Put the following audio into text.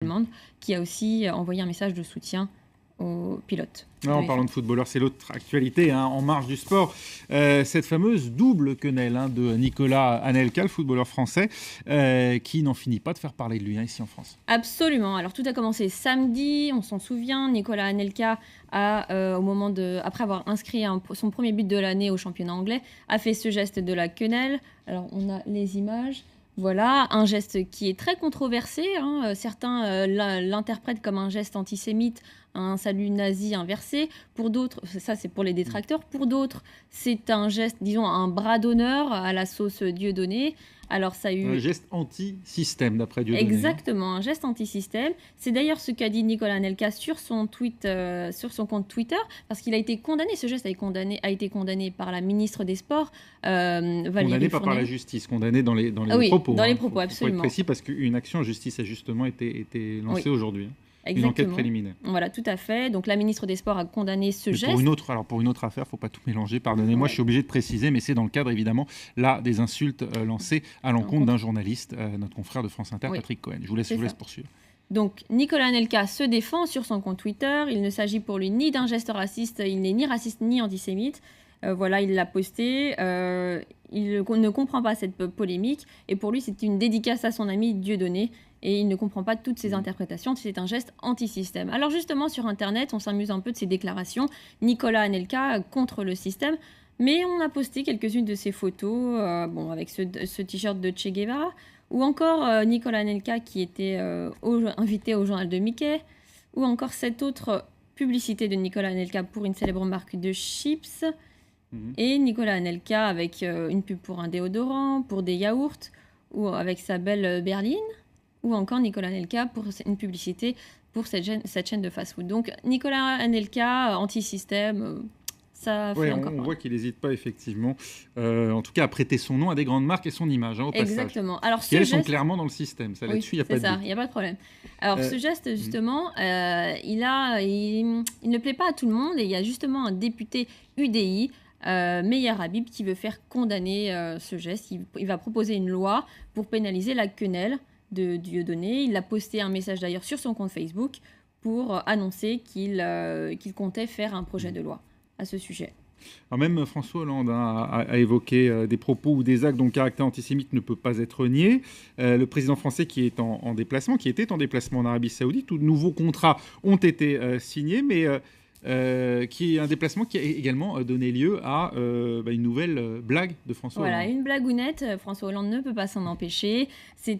allemande, qui a aussi envoyé un message de soutien aux pilotes. En parlant de footballeurs, c'est l'autre actualité en marge du sport. Cette fameuse double quenelle de Nicolas Anelka, le footballeur français, qui n'en finit pas de faire parler de lui ici en France. Absolument. Alors tout a commencé samedi, on s'en souvient. Nicolas Anelka après avoir inscrit son premier but de l'année au championnat anglais, a fait ce geste de la quenelle. Alors on a les images. Voilà, un geste qui est très controversé. Certains l'interprètent comme un geste antisémite, un salut nazi inversé. Pour d'autres, ça c'est pour les détracteurs. Pour d'autres, c'est un geste, disons, un bras d'honneur à la sauce Dieudonné. Alors ça a eu... Un geste anti-système, d'après Dieudonné. Exactement, un geste anti-système. C'est d'ailleurs ce qu'a dit Nicolas Anelka sur son compte Twitter, parce qu'il a été condamné, ce geste a été condamné par la ministre des Sports, Valérie Fournier. Condamné pas par la justice, condamné dans les propos. Dans les propos, absolument. Faut être précis, parce qu'une action en justice a justement été lancée aujourd'hui. Exactement. Une enquête préliminaire. Voilà, tout à fait. Donc la ministre des Sports a condamné ce geste. Pour une autre affaire, il ne faut pas tout mélanger, pardonnez-moi, je suis obligé de préciser, mais c'est dans le cadre évidemment là des insultes lancées à l'encontre d'un journaliste, notre confrère de France Inter, Patrick Cohen. Je vous laisse poursuivre. Donc Nicolas Anelka se défend sur son compte Twitter. Il ne s'agit pour lui ni d'un geste raciste, il n'est ni raciste ni antisémite. Voilà, il l'a posté. Il ne comprend pas cette polémique et pour lui, c'est une dédicace à son ami Dieudonné. Et il ne comprend pas toutes ces interprétations, c'est un geste anti-système. Alors justement, sur Internet, on s'amuse un peu de ces déclarations. Nicolas Anelka contre le système, mais on a posté quelques-unes de ses photos, avec ce t-shirt de Che Guevara, ou encore Nicolas Anelka qui était invité au journal de Mickey, ou encore cette autre publicité de Nicolas Anelka pour une célèbre marque de chips, et Nicolas Anelka avec une pub pour un déodorant, pour des yaourts, ou avec sa belle berline, ou encore Nicolas Anelka pour une publicité pour cette chaîne de fast-food. Donc Nicolas Anelka, anti-système, ça fait encore on voit qu'il n'hésite pas effectivement, en tout cas à prêter son nom à des grandes marques et son image au passage. Exactement. Alors, elles sont clairement dans le système, ça là-dessus, il n'y a pas de doute. Il n'y a pas de problème. Alors ce geste, justement, il ne plaît pas à tout le monde et il y a justement un député UDI, Meyer Habib, qui veut faire condamner ce geste. Il va proposer une loi pour pénaliser la quenelle de Dieudonné. Il a posté un message d'ailleurs sur son compte Facebook pour annoncer qu'il comptait faire un projet de loi à ce sujet. Alors même François Hollande a évoqué des propos ou des actes dont le caractère antisémite ne peut pas être nié. Le président français qui était en déplacement en Arabie Saoudite, tous de nouveaux contrats ont été signés, mais qui est un déplacement qui a également donné lieu à une nouvelle blague de François Hollande. Voilà, une blagounette. François Hollande ne peut pas s'en empêcher. C'est